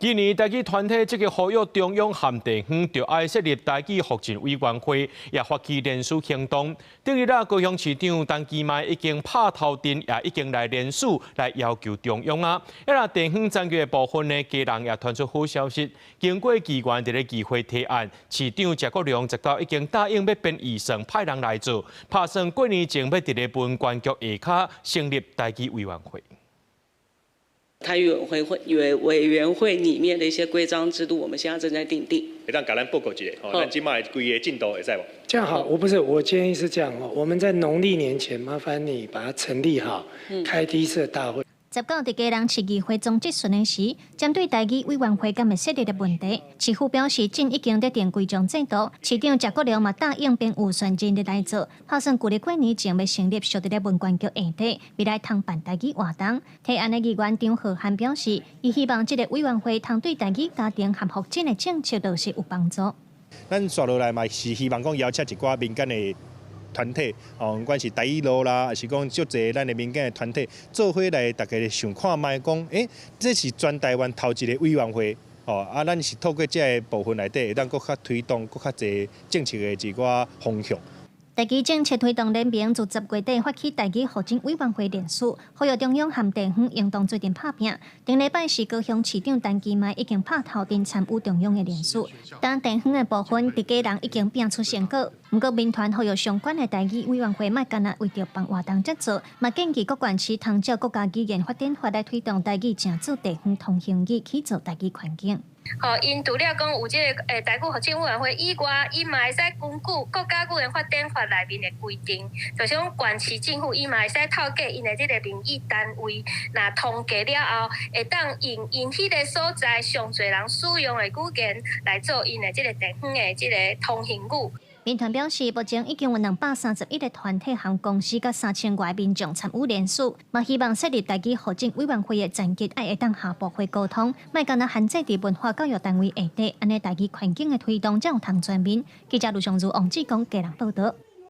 今年台语团体积极呼吁中央和地方就要设立台语复振委员会，也发起联署行动。昨日高雄市长陈其迈已经拍头阵，也已经来联署来要求中央啊。地方残余的部分呢，家人也传出好消息。经过议员伫咧议会提案，市长谢国良直到已经答应要编预算派人来做，打算过年前要伫咧文管局下骹成立台语委员会。台语委员会里面的一些规章制度，我们现在正在订定。让甲咱报告一下，咱今麦规个进度会使无？这样好，我建议是这样哦，我们在农历年前，麻烦你把它成立好，开第一次的大会。19日家人市议会总质询的时，针对台语委员会敢会设立的问题，市府表示，正已经在定规章制度，市长谢国良嘛答应并预算尽力来做，打算旧历过年前要成立属伫咧文管局下底，未来通办台语活动。提案的议员张浩涵表示，伊希望这个委员会通对台语家庭和福祉的政策都是有帮助。咱刷落来嘛是希望讲邀请一寡民间的团体，不管是台语路啦，还是讲足侪咱的民间的团体，做伙来大家想看卖讲，这是全台湾头一个委员会，咱是透过这个部分内底，会当搁较推动搁较侪政策的一寡方向。台语政策推动联盟自10月底发起台语复振委员会联署，呼吁中央和地方应当做阵拍拼。顶礼拜是高雄市长陈其迈已经拍头阵参与中央的联署，但地方的部分伫家人已经拼出成果。不过民团呼吁相关的台语委员会莫干那为着办活动才做，嘛建议各县市通照国家语言发展法来推动台语正做地方通行语去做台语环境。因除了讲有这个台语复振委员会以外，伊嘛会使根据国家语言发展法内面的规定，就是讲县市政府伊嘛会使透过因的这个民意单位，那统计了后，会当因迄个所在上侪人使用的语言来做因的这个地方的这个通行语。民团表示，目前已经有231个团体和公司，甲3000外民众参与联署，嘛希望设立台语复振委员会的层级，爱会当下部会沟通，莫干那限制伫文化教育单位下底，安尼台语环境的推动才有通全面。记者卢尚如、王志光，家人报道。